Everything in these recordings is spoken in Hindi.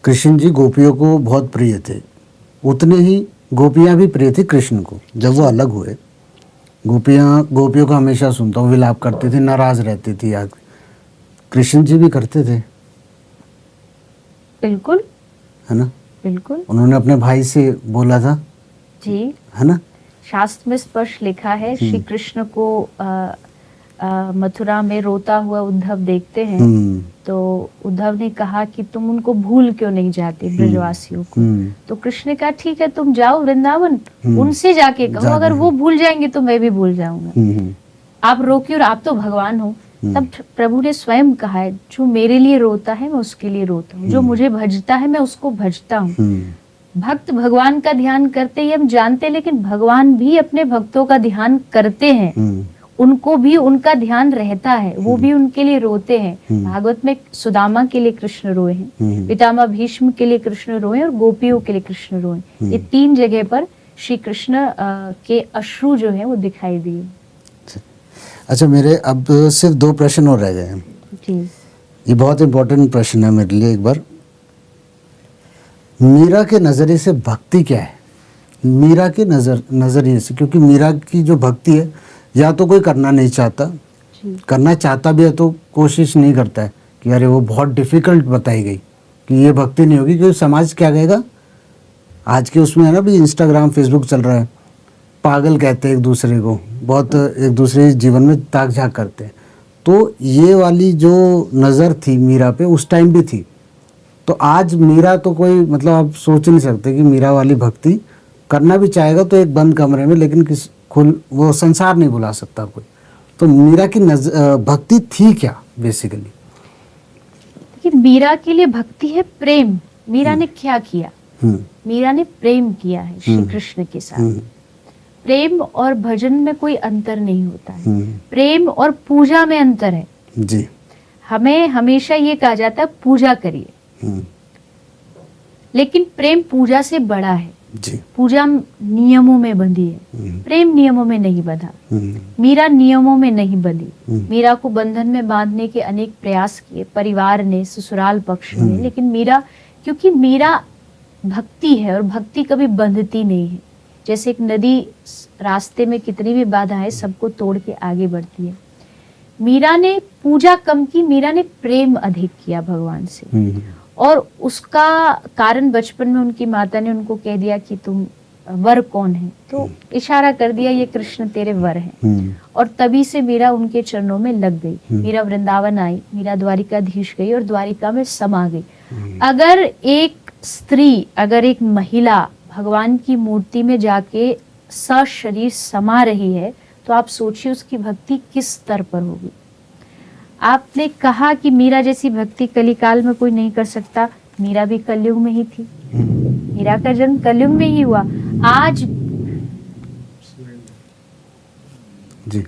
कृष्ण जी गोपियों को बहुत प्रिय थे, उतने ही गोपियां भी प्रिय थी कृष्ण को। जब वो अलग हुए, गोपियों का हमेशा सुनता हूँ विलाप करती थी, नाराज रहती थी, याद कृष्ण जी भी करते थे, बिल्कुल है ना। बिल्कुल उन्होंने अपने भाई से बोला था, जी। है ना। शास्त्र में स्पष्ट लिखा है, श्री कृष्ण को मथुरा में रोता हुआ उद्धव देखते हैं, तो उद्धव ने कहा कि तुम उनको भूल क्यों नहीं जाते ब्रजवासियों को। तो कृष्ण ने कहा ठीक है तुम जाओ वृंदावन, उनसे जाके कहो, अगर वो भूल जाएंगे तो मैं भी भूल जाऊंगा। आप रोकिए, और आप तो भगवान हो। तब प्रभु ने स्वयं कहा है, जो मेरे लिए रोता है मैं उसके लिए रोता हूँ, जो मुझे भजता है मैं उसको भजता हूँ। भक्त भगवान का ध्यान करते ही हम जानते, लेकिन भगवान भी अपने भक्तों का ध्यान करते हैं, उनको भी उनका ध्यान रहता है, वो भी उनके लिए रोते हैं। भागवत में सुदामा के लिए कृष्ण रोए हैं, पितामह भीष्म के लिए कृष्ण रोए और गोपियों के लिए कृष्ण रोए। ये 3 जगह पर श्री कृष्ण के अश्रु जो है वो दिखाई दिए। अच्छा, मेरे अब सिर्फ 2 प्रश्न और रह गए हैं जी। ये बहुत इंपॉर्टेंट प्रश्न है मेरे लिए। एक बार मीरा के नज़रिए से भक्ति क्या है, मीरा के नज़रिए से, क्योंकि मीरा की जो भक्ति है, या तो कोई करना नहीं चाहता, करना चाहता भी है तो कोशिश नहीं करता है कि अरे वो बहुत डिफ़िकल्ट बताई गई कि ये भक्ति नहीं होगी, क्योंकि समाज क्या कहेगा। आज के उसमें है ना भी, इंस्टाग्राम फेसबुक चल रहा है, पागल कहते हैं एक दूसरे को, बहुत एक दूसरे जीवन में ताक झाक करते हैं। तो ये वाली जो नज़र थी मीरा पे उस टाइम भी थी, तो आज मीरा तो कोई मतलब आप सोच नहीं सकते कि मीरा वाली भक्ति करना भी चाहेगा तो एक बंद कमरे में, लेकिन किस खुल वो संसार नहीं बुला सकता कोई। तो मीरा की भक्ति थी क्या बेसिकली? देखिए, मीरा के लिए भक्ति है प्रेम। मीरा ने क्या किया? मीरा ने प्रेम किया है श्री कृष्ण के साथ। प्रेम और भजन में कोई अंतर नहीं होता है, प्रेम और पूजा में अंतर है जी। हमें हमेशा ये कहा जाता है पूजा करिए, लेकिन प्रेम पूजा से बड़ा है जी। पूजा नियमों में बंधी है, प्रेम नियमों में नहीं बंधा। मीरा नियमों में नहीं बंधी। मीरा को बंधन में बांधने के अनेक प्रयास किए परिवार ने, ससुराल पक्ष ने, लेकिन मीरा, क्योंकि मीरा भक्ति है और भक्ति कभी बंधती नहीं है। जैसे एक नदी रास्ते में कितनी भी बाधाएं सबको तोड़ के आगे बढ़ती है। मीरा ने पूजा कम की, मीरा ने प्रेम अधिक किया भगवान से। और उसका कारण बचपन में उनकी माता ने उनको कह दिया कि तुम वर कौन है, तो इशारा कर दिया ये कृष्ण तेरे वर हैं। और तभी से मीरा उनके चरणों में लग गई। मीरा वृंदावन आई, मीरा द्वारिकाधीश गई और द्वारिका में समा गई। अगर एक स्त्री, अगर एक महिला भगवान की मूर्ति में जाके सशरीर समा रही है, तो आप सोचिए उसकी भक्ति किस स्तर पर होगी। आपने कहा कि मीरा जैसी भक्ति कलिकाल में कोई नहीं कर सकता। मीरा भी कलयुग में ही थी, मीरा का जन्म कलयुग में ही हुआ। आज जी,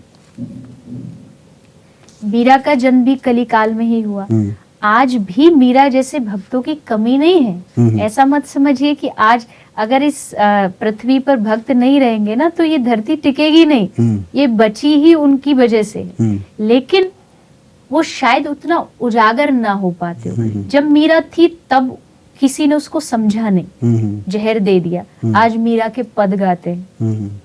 मीरा का जन्म भी कलिकाल में ही हुआ। आज भी मीरा जैसे भक्तों की कमी नहीं है। ऐसा मत समझिए कि आज अगर इस पृथ्वी पर भक्त नहीं रहेंगे ना तो ये धरती टिकेगी नहीं। ये बची ही उनकी वजह से, लेकिन वो शायद उतना उजागर ना हो पाते हो। जब मीरा थी तब किसी ने उसको समझा नहीं, जहर दे दिया। आज मीरा के पद गाते हैं।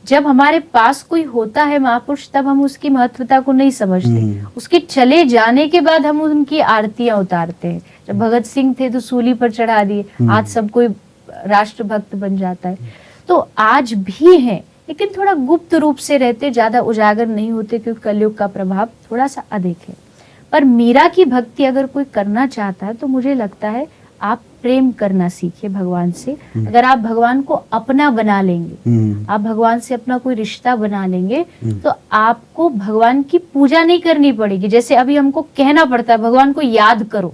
जब हमारे पास कोई होता है महापुरुष, तब हम उसकी महत्वता को नहीं समझते। उसके चले जाने के बाद हम उनकी आरतियां उतारते हैं। जब भगत सिंह थे तो सूली पर चढ़ा दिए, आज सब कोई राष्ट्रभक्त बन जाता है। तो आज भी है, लेकिन थोड़ा गुप्त रूप से रहते, ज्यादा उजागर नहीं होते, क्योंकि कलयुग का प्रभाव थोड़ा सा अधिक है। पर मीरा की भक्ति अगर कोई करना चाहता है तो मुझे लगता है आप प्रेम करना सीखिए भगवान से। अगर आप भगवान को अपना बना लेंगे, आप भगवान से अपना कोई रिश्ता बना लेंगे, तो आपको भगवान की पूजा नहीं करनी पड़ेगी। जैसे अभी हमको कहना पड़ता है भगवान को याद करो।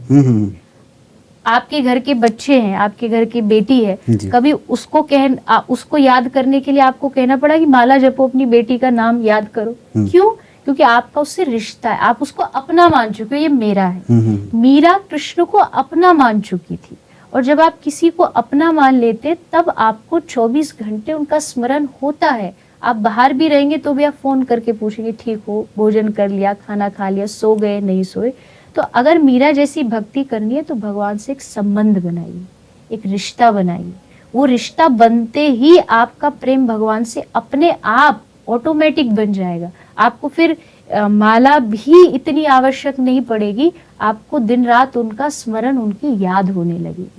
आपके घर के बच्चे हैं, आपके घर की बेटी है, कभी उसको याद करने के लिए आपको कहना पड़ा कि माला जपो, अपनी बेटी का नाम याद करो? क्यों? क्योंकि आपका उससे रिश्ता है, आप उसको अपना मान चुके हो, ये मेरा है। मीरा कृष्ण को अपना मान चुकी थी, और जब आप किसी को अपना मान लेते तब आपको 24 घंटे उनका स्मरण होता है। आप बाहर भी रहेंगे तो भी आप फोन करके पूछेंगे ठीक हो, भोजन कर लिया, खाना खा लिया, सो गए नहीं सोए। तो अगर मीरा जैसी भक्ति करनी है तो भगवान से एक संबंध बनाइए, एक रिश्ता बनाइए। वो रिश्ता बनते ही आपका प्रेम भगवान से अपने आप ऑटोमेटिक बन जाएगा। आपको फिर माला भी इतनी आवश्यक नहीं पड़ेगी, आपको दिन रात उनका स्मरण, उनकी याद होने लगेगी।